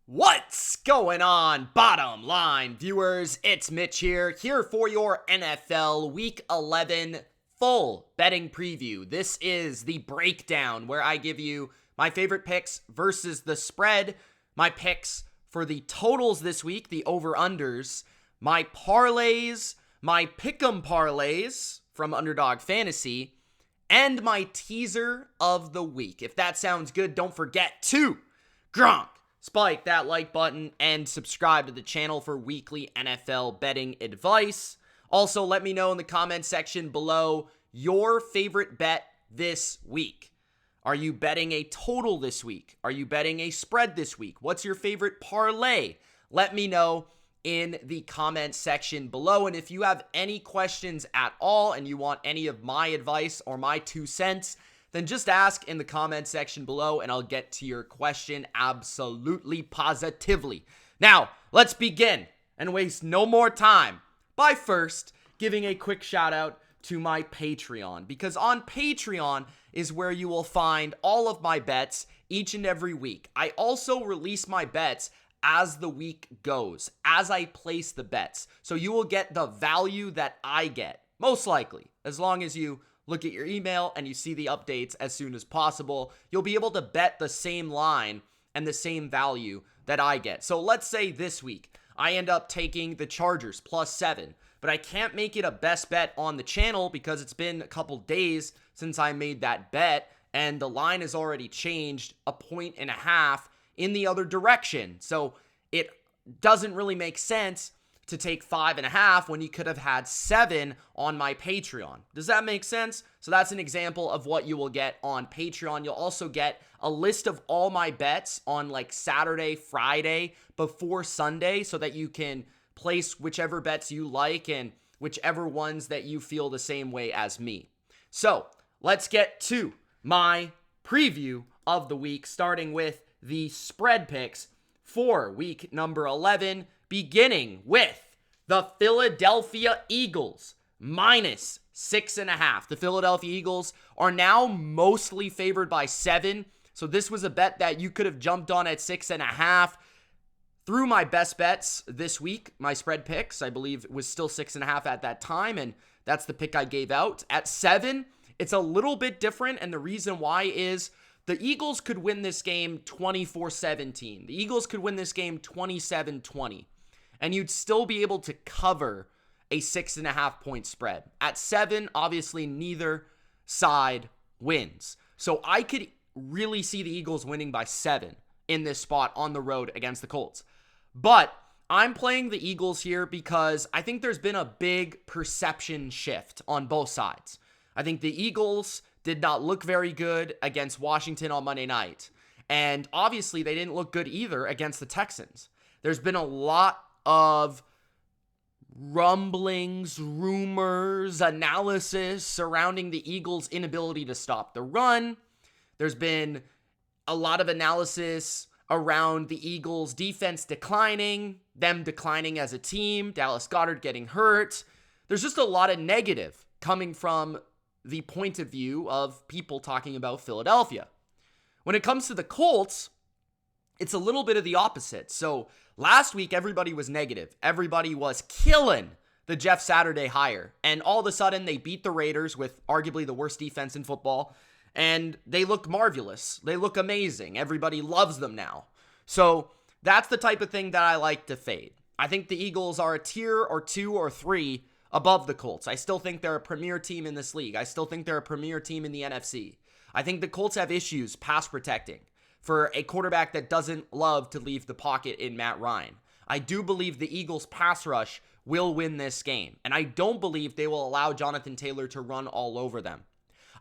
What's going on, bottom line viewers? It's Mitch here for your NFL Week 11 full betting preview. This is the breakdown where I give you my favorite picks versus the spread, my picks for the totals this week, the over-unders, my parlays, my pick'em parlays from Underdog Fantasy, and my teaser of the week. If that sounds good, don't forget to spike that like button and subscribe to the channel for weekly NFL betting advice. Also, let me know in the comment section below your favorite bet this week. Are you betting a total this week? Are you betting a spread this week? What's your favorite parlay? Let me know in the comment section below. And if you have any questions at all and you want any of my advice or my 2 cents, then just ask in the comment section below and I'll get to your question absolutely positively. Now, let's begin and waste no more time by first giving a quick shout out to my Patreon, because on Patreon is where you will find all of my bets each and every week. I also release my bets as the week goes, as I place the bets. So you will get the value that I get, most likely, as long as you look at your email and you see the updates as soon as possible. You'll be able to bet the same line and the same value that I get. So let's say this week I end up taking the Chargers +7, but I can't make it a best bet on the channel because it's been a couple days since I made that bet and the line has already changed 1.5 points in the other direction. So it doesn't really make sense to take 5.5 when you could have had 7 on my Patreon. Does that make sense? So that's an example of what you will get on Patreon. You'll also get a list of all my bets on like Saturday, Friday, before Sunday, so that you can place whichever bets you like and whichever ones that you feel the same way as me. So let's get to my preview of the week, starting with the spread picks for week number 11, beginning with the Philadelphia Eagles -6.5. The Philadelphia Eagles are now mostly favored by 7. So this was a bet that you could have jumped on at 6.5. Through my best bets this week, my spread picks, I believe it was still 6.5 at that time, and that's the pick I gave out. At 7, it's a little bit different, and the reason why is the Eagles could win this game 24-17. The Eagles could win this game 27-20. And you'd still be able to cover a 6.5 point spread. At 7, obviously neither side wins. So I could really see the Eagles winning by 7 in this spot on the road against the Colts. But I'm playing the Eagles here because I think there's been a big perception shift on both sides. I think the Eagles did not look very good against Washington on Monday night. And obviously they didn't look good either against the Texans. There's been a lot of rumblings, rumors, analysis surrounding the Eagles' inability to stop the run. There's been a lot of analysis around the Eagles' defense declining, them declining as a team, Dallas Goedert getting hurt. There's just a lot of negative coming from the point of view of people talking about Philadelphia. When it comes to the Colts, it's a little bit of the opposite. So last week, everybody was negative. Everybody was killing the Jeff Saturday hire. And all of a sudden, they beat the Raiders with arguably the worst defense in football. And they looked marvelous. They look amazing. Everybody loves them now. So that's the type of thing that I like to fade. I think the Eagles are a tier or 2 or 3 above the Colts. I still think they're a premier team in this league. I still think they're a premier team in the NFC. I think the Colts have issues pass protecting for a quarterback that doesn't love to leave the pocket in Matt Ryan. I do believe the Eagles' pass rush will win this game, and I don't believe they will allow Jonathan Taylor to run all over them.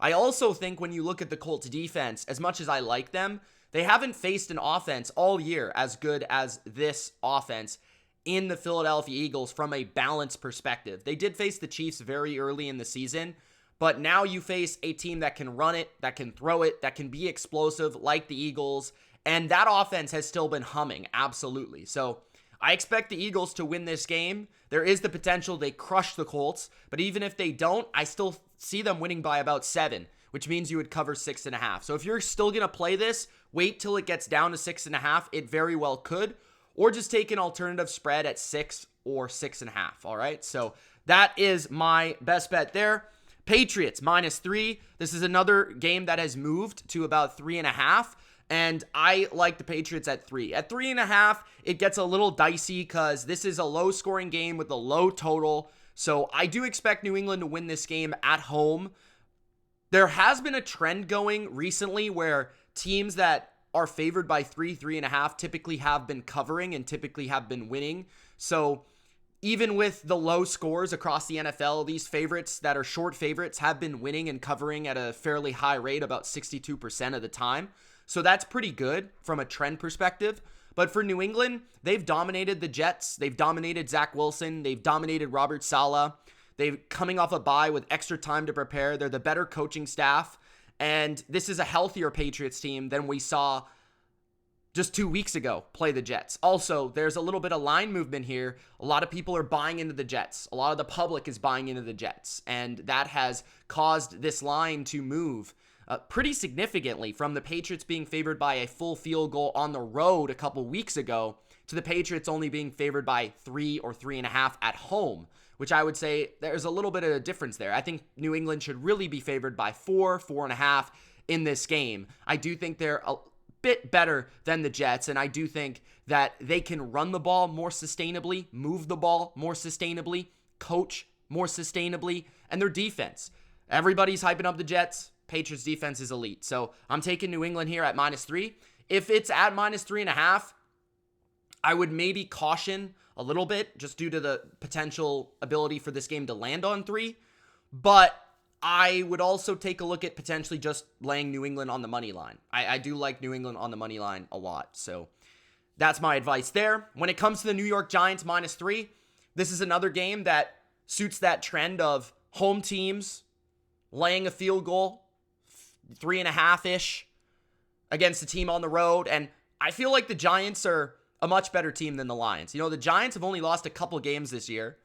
I also think when you look at the Colts defense, as much as I like them, they haven't faced an offense all year as good as this offense in the Philadelphia Eagles from a balance perspective. They did face the Chiefs very early in the season, but now you face a team that can run it, that can throw it, that can be explosive like the Eagles, and that offense has still been humming, absolutely. So I expect the Eagles to win this game. There is the potential they crush the Colts, but even if they don't, I still see them winning by about 7, which means you would cover 6.5. So if you're still going to play this, wait till it gets down to 6.5. It very well could. Or just take an alternative spread at 6 or 6.5. All right. So that is my best bet there. Patriots -3. This is another game that has moved to about 3.5. And I like the Patriots at 3. At 3.5, it gets a little dicey because this is a low-scoring game with a low total. So I do expect New England to win this game at home. There has been a trend going recently where teams that are favored by 3.5 typically have been covering and typically have been winning. So even with the low scores across the NFL, these favorites that are short favorites have been winning and covering at a fairly high rate, about 62% of the time. So that's pretty good from a trend perspective. But for New England, they've dominated the Jets. They've dominated Zach Wilson. They've dominated Robert Saleh. They're coming off a bye with extra time to prepare. They're the better coaching staff. And this is a healthier Patriots team than we saw just 2 weeks ago play the Jets. Also, there's a little bit of line movement here. A lot of people are buying into the Jets. A lot of the public is buying into the Jets. And that has caused this line to move pretty significantly from the Patriots being favored by a full field goal on the road a couple weeks ago to the Patriots only being favored by 3 or 3.5 at home, which I would say there's a little bit of a difference there. I think New England should really be favored by 4, 4.5 in this game. I do think they're a bit better than the Jets, and I do think that they can run the ball more sustainably, move the ball more sustainably, coach more sustainably, and their defense. Everybody's hyping up the Jets. Patriots defense is elite. So I'm taking New England here at -3. If it's at -3.5, I would maybe caution a little bit just due to the potential ability for this game to land on 3. But I would also take a look at potentially just laying New England on the money line. I do like New England on the money line a lot. So that's my advice there. When it comes to the New York Giants -3, this is another game that suits that trend of home teams laying a field goal, 3.5-ish against a team on the road. And I feel like the Giants are a much better team than the Lions. You know, the Giants have only lost a couple games this year,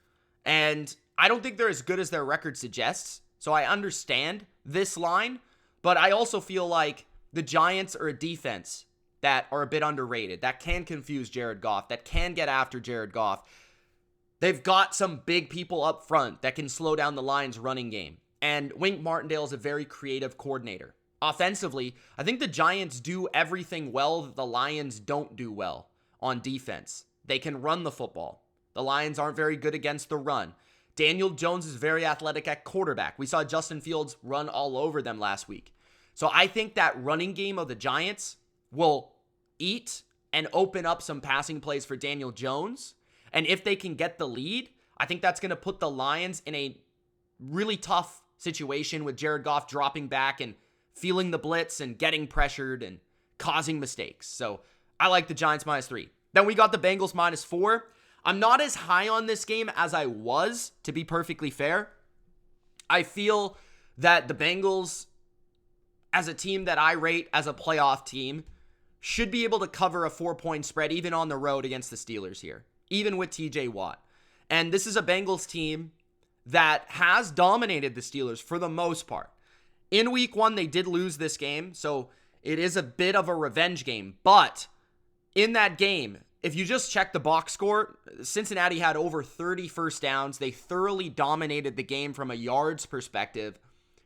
and I don't think they're as good as their record suggests. So I understand this line, but I also feel like the Giants are a defense that are a bit underrated, that can confuse Jared Goff, that can get after Jared Goff. They've got some big people up front that can slow down the Lions' running game. And Wink Martindale is a very creative coordinator. Offensively, I think the Giants do everything well that the Lions don't do well on defense. They can run the football. The Lions aren't very good against the run. Daniel Jones is very athletic at quarterback. We saw Justin Fields run all over them last week. So I think that running game of the Giants will eat and open up some passing plays for Daniel Jones. And if they can get the lead, I think that's going to put the Lions in a really tough situation with Jared Goff dropping back and feeling the blitz and getting pressured and causing mistakes. So I like the Giants -3. Then we got the Bengals -4. I'm not as high on this game as I was, to be perfectly fair. I feel that the Bengals, as a team that I rate as a playoff team, should be able to cover a 4-point spread even on the road against the Steelers here, even with TJ Watt. And this is a Bengals team that has dominated the Steelers for the most part. In week 1, they did lose this game, so it is a bit of a revenge game. But in that game, if you just check the box score, Cincinnati had over 30 first downs. They thoroughly dominated the game from a yards perspective.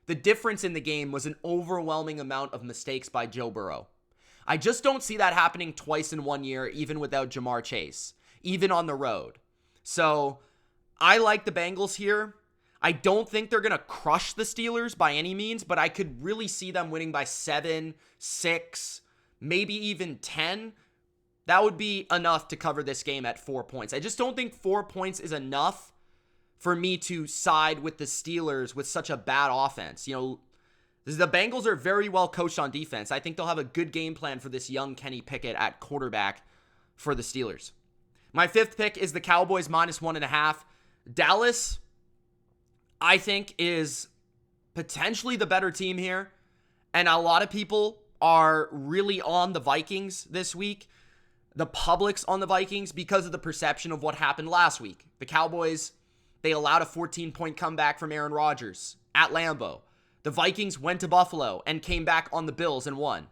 The difference in the game was an overwhelming amount of mistakes by Joe Burrow. I just don't see that happening twice in 1 year, even without Jamar Chase, even on the road. So I like the Bengals here. I don't think they're going to crush the Steelers by any means, but I could really see them winning by 7, 6, maybe even 10. That would be enough to cover this game at 4 points. I just don't think 4 points is enough for me to side with the Steelers with such a bad offense. You know, the Bengals are very well coached on defense. I think they'll have a good game plan for this young Kenny Pickett at quarterback for the Steelers. My 5th pick is the Cowboys -1.5. Dallas, I think, is potentially the better team here. And a lot of people are really on the Vikings this week. The public's on the Vikings because of the perception of what happened last week. The Cowboys, they allowed a 14-point comeback from Aaron Rodgers at Lambeau. The Vikings went to Buffalo and came back on the Bills and won.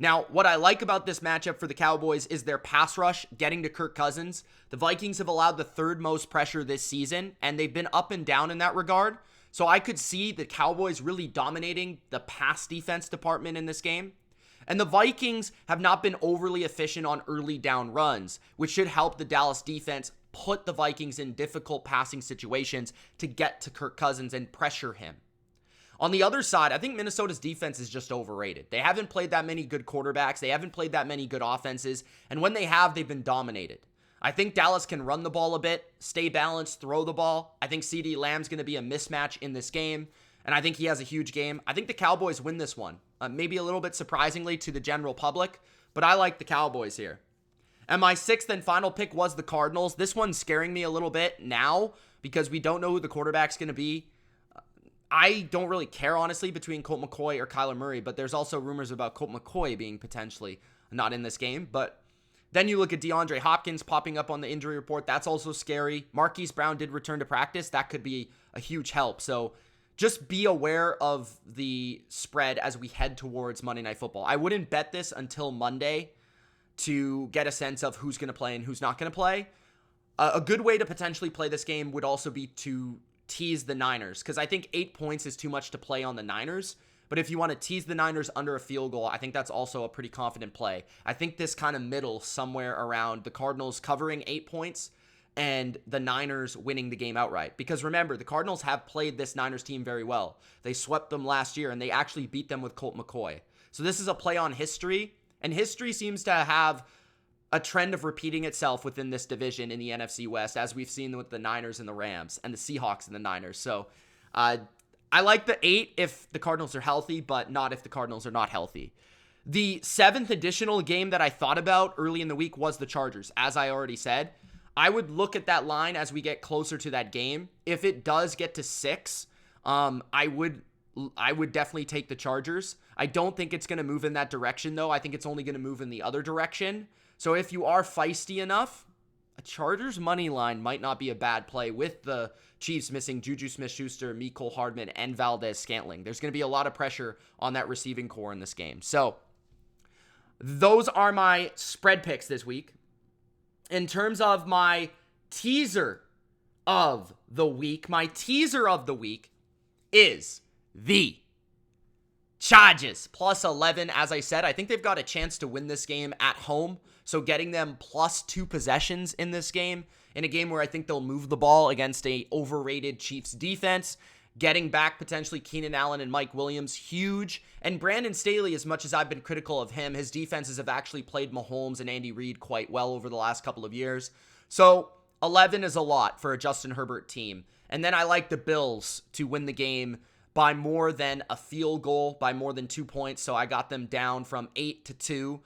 Now, what I like about this matchup for the Cowboys is their pass rush getting to Kirk Cousins. The Vikings have allowed the third most pressure this season, and they've been up and down in that regard. So I could see the Cowboys really dominating the pass defense department in this game. And the Vikings have not been overly efficient on early down runs, which should help the Dallas defense put the Vikings in difficult passing situations to get to Kirk Cousins and pressure him. On the other side, I think Minnesota's defense is just overrated. They haven't played that many good quarterbacks. They haven't played that many good offenses. And when they have, they've been dominated. I think Dallas can run the ball a bit, stay balanced, throw the ball. I think CeeDee Lamb's going to be a mismatch in this game. And I think he has a huge game. I think the Cowboys win this one. Maybe a little bit surprisingly to the general public. But I like the Cowboys here. And my sixth and final pick was the Cardinals. This one's scaring me a little bit now because we don't know who the quarterback's going to be. I don't really care, honestly, between Colt McCoy or Kyler Murray, but there's also rumors about Colt McCoy being potentially not in this game. But then you look at DeAndre Hopkins popping up on the injury report. That's also scary. Marquise Brown did return to practice. That could be a huge help. So just be aware of the spread as we head towards Monday Night Football. I wouldn't bet this until Monday to get a sense of who's going to play and who's not going to play. A good way to potentially play this game would also be to tease the Niners, because I think 8 points is too much to play on the Niners. But if you want to tease the Niners under a field goal, I think that's also a pretty confident play. I think this kind of middle somewhere around the Cardinals covering 8 points and the Niners winning the game outright. Because remember, the Cardinals have played this Niners team very well. They swept them last year, and they actually beat them with Colt McCoy. So this is a play on history, and history seems to have a trend of repeating itself within this division in the NFC West, as we've seen with the Niners and the Rams and the Seahawks and the Niners. So I like the 8 if the Cardinals are healthy, but not if the Cardinals are not healthy. The 7th additional game that I thought about early in the week was the Chargers. As I already said, I would look at that line as we get closer to that game. If it does get to 6, I would definitely take the Chargers. I don't think it's going to move in that direction, though. I think it's only going to move in the other direction. So if you are feisty enough, a Chargers money line might not be a bad play with the Chiefs missing Juju Smith-Schuster, Mecole Hardman, and Valdez-Scantling. There's going to be a lot of pressure on that receiving core in this game. So those are my spread picks this week. In terms of my teaser of the week, my teaser of the week is the Chargers plus 11. As I said, I think they've got a chance to win this game at home. So getting them plus 2 possessions in this game, in a game where I think they'll move the ball against a overrated Chiefs defense, getting back potentially Keenan Allen and Mike Williams, huge. And Brandon Staley, as much as I've been critical of him, his defenses have actually played Mahomes and Andy Reid quite well over the last couple of years. So 11 is a lot for a Justin Herbert team. And then I like the Bills to win the game by more than a field goal, by more than 2 points. So I got them down from 8 to 2.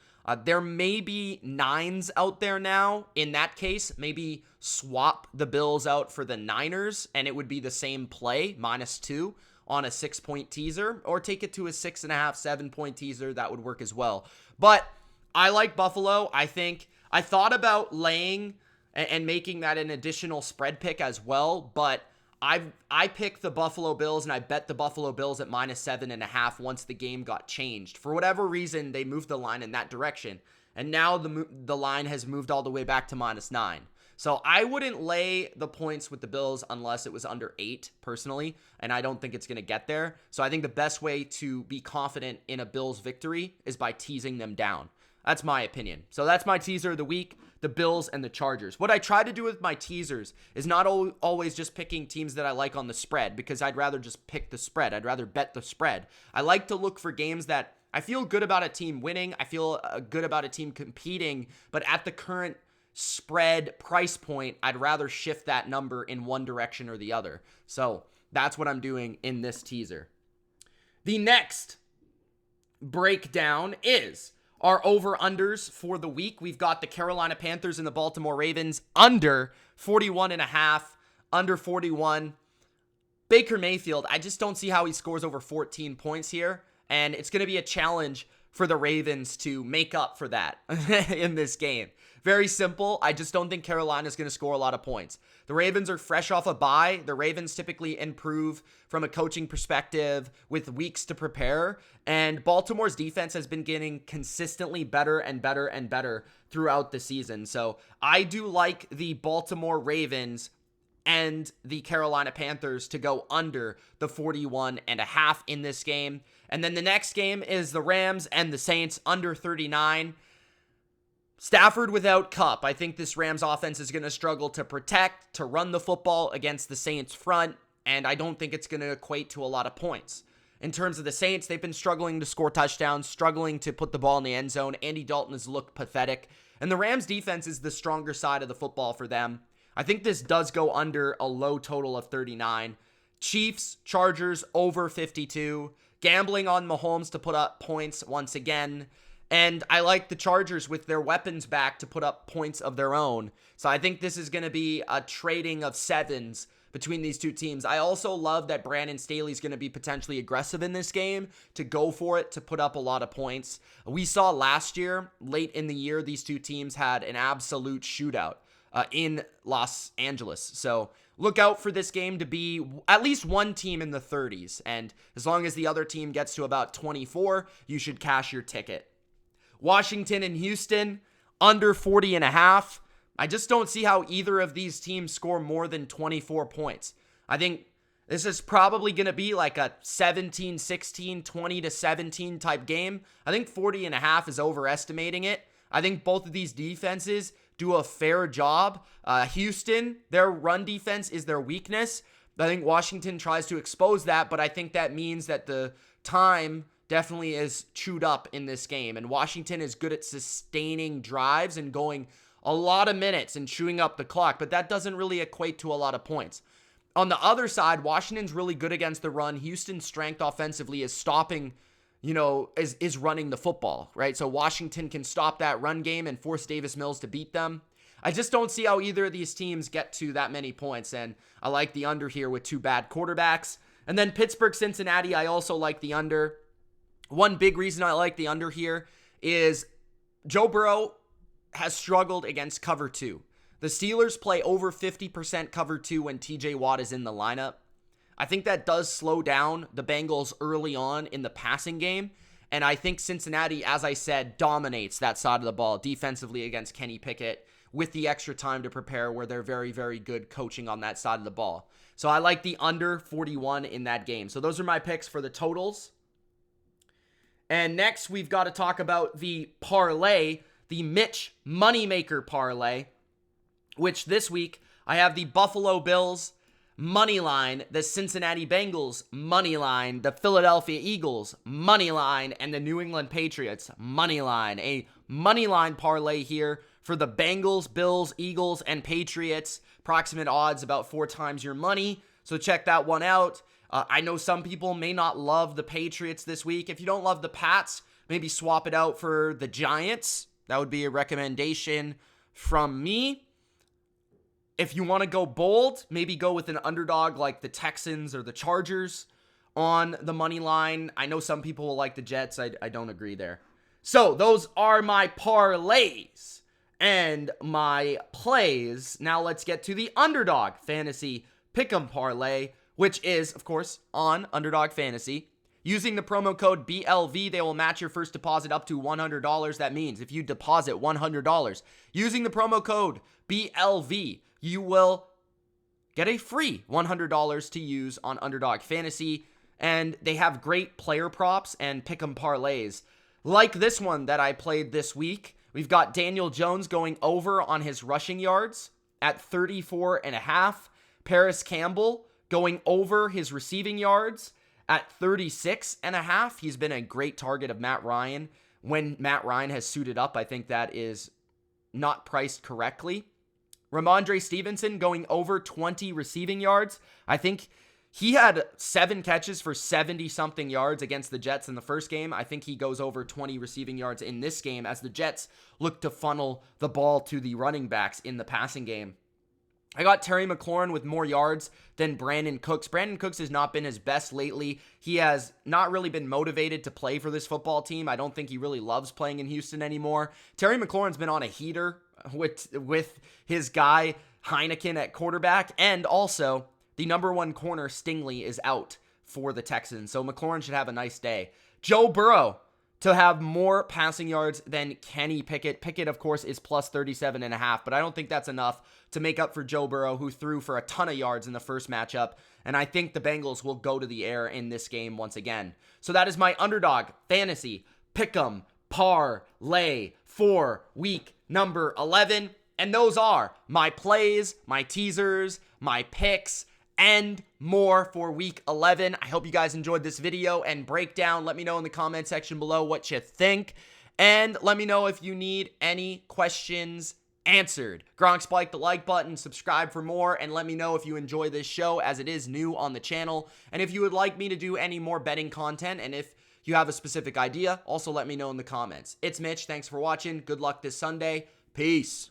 There may be 9s out there now. In that case, maybe swap the Bills out for the Niners, and it would be the same play, -2 on a 6-point teaser, or take it to a 6.5, 7-point teaser. That would work as well. But I like Buffalo. I thought about laying and making that an additional spread pick as well, but I picked the Buffalo Bills, and I bet the Buffalo Bills at -7.5 once the game got changed. For whatever reason, they moved the line in that direction, and now the line has moved all the way back to -9. So I wouldn't lay the points with the Bills unless it was under 8, personally, and I don't think it's going to get there. So I think the best way to be confident in a Bills victory is by teasing them down. That's my opinion. So that's my teaser of the week, the Bills and the Chargers. What I try to do with my teasers is not always just picking teams that I like on the spread, because I'd rather just pick the spread. I'd rather bet the spread. I like to look for games that I feel good about a team winning. I feel good about a team competing, but at the current spread price point, I'd rather shift that number in one direction or the other. So that's what I'm doing in this teaser. The next breakdown is our over-unders for the week. We've got the Carolina Panthers and the Baltimore Ravens under 41.5, under 41. Baker Mayfield, I just don't see how he scores over 14 points here, and it's going to be a challenge for the Ravens to make up for that in this game. Very simple. I just don't think Carolina's going to score a lot of points. The Ravens are fresh off a bye. The Ravens typically improve from a coaching perspective with weeks to prepare. And Baltimore's defense has been getting consistently better and better and better throughout the season. So I do like the Baltimore Ravens and the Carolina Panthers to go under the 41.5 in this game. And then the next game is the Rams and the Saints under 39. Stafford without Kupp. I think this Rams offense is going to struggle to protect, to run the football against the Saints front, and I don't think it's going to equate to a lot of points. In terms of the Saints, they've been struggling to score touchdowns, struggling to put the ball in the end zone. Andy Dalton has looked pathetic, and the Rams defense is the stronger side of the football for them. I think this does go under a low total of 39. Chiefs, Chargers over 52. Gambling on Mahomes to put up points once again. And I like the Chargers with their weapons back to put up points of their own. So I think this is going to be a trading of sevens between these two teams. I also love that Brandon Staley's going to be potentially aggressive in this game to go for it, to put up a lot of points. We saw last year, late in the year, these two teams had an absolute shootout in Los Angeles. So look out for this game to be at least one team in the 30s. And as long as the other team gets to about 24, you should cash your ticket. Washington and Houston, under 40.5. I just don't see how either of these teams score more than 24 points. I think this is probably going to be like a 17-16, 20-17 type game. I think 40.5 is overestimating it. I think both of these defenses do a fair job. Houston, their run defense is their weakness. I think Washington tries to expose that, but I think that means that the time definitely is chewed up in this game. And Washington is good at sustaining drives and going a lot of minutes and chewing up the clock, but that doesn't really equate to a lot of points. On the other side, Washington's really good against the run. Houston's strength offensively is stopping, is running the football, right? So Washington can stop that run game and force Davis Mills to beat them. I just don't see how either of these teams get to that many points, and I like the under here with two bad quarterbacks. And then Pittsburgh, Cincinnati, I also like the under. One big reason I like the under here is Joe Burrow has struggled against cover 2. The Steelers play over 50% cover 2 when TJ Watt is in the lineup. I think that does slow down the Bengals early on in the passing game. And I think Cincinnati, as I said, dominates that side of the ball defensively against Kenny Pickett with the extra time to prepare, where they're very, very good coaching on that side of the ball. So I like the under 41 in that game. So those are my picks for the totals. And next, we've got to talk about the parlay, the Mitch Moneymaker parlay, which this week I have the Buffalo Bills money line, the Cincinnati Bengals money line, the Philadelphia Eagles money line, and the New England Patriots money line. A money line parlay here for the Bengals, Bills, Eagles, and Patriots. Approximate odds about 4 times your money. So check that one out. I know some people may not love the Patriots this week. If you don't love the Pats, maybe swap it out for the Giants. That would be a recommendation from me. If you want to go bold, maybe go with an underdog like the Texans or the Chargers on the money line. I know some people will like the Jets. I don't agree there. So those are my parlays and my plays. Now let's get to the Underdog Fantasy Pick'em Parlay, which is, of course, on Underdog Fantasy. Using the promo code BLV, they will match your first deposit up to $100. That means if you deposit $100 using the promo code BLV, you will get a free $100 to use on Underdog Fantasy. And they have great player props and pick'em parlays. Like this one that I played this week, we've got Daniel Jones going over on his rushing yards at 34.5. Paris Campbell going over his receiving yards at 36.5. He's been a great target of Matt Ryan. When Matt Ryan has suited up, I think that is not priced correctly. Ramondre Stevenson going over 20 receiving yards. I think he had 7 catches for 70-something yards against the Jets in the first game. I think he goes over 20 receiving yards in this game as the Jets look to funnel the ball to the running backs in the passing game. I got Terry McLaurin with more yards than Brandon Cooks. Brandon Cooks has not been his best lately. He has not really been motivated to play for this football team. I don't think he really loves playing in Houston anymore. Terry McLaurin's been on a heater with his guy Heineken at quarterback, and also the number one corner Stingley is out for the Texans. So McLaurin should have a nice day. Joe Burrow to have more passing yards than Kenny Pickett. Pickett, of course, is plus 37.5, but I don't think that's enough to make up for Joe Burrow, who threw for a ton of yards in the first matchup, and I think the Bengals will go to the air in this game once again. So that is my Underdog Fantasy Pick'em Parlay for week number 11, and those are my plays, my teasers, my picks, and more for week 11. I hope you guys enjoyed this video and breakdown. Let me know in the comment section below what you think, and let me know if you need any questions answered. Gronk spike the like button, subscribe for more, and let me know if you enjoy this show, as it is new on the channel, and if you would like me to do any more betting content, and if you have a specific idea, also let me know in the comments. It's Mitch. Thanks for watching. Good luck this Sunday. Peace.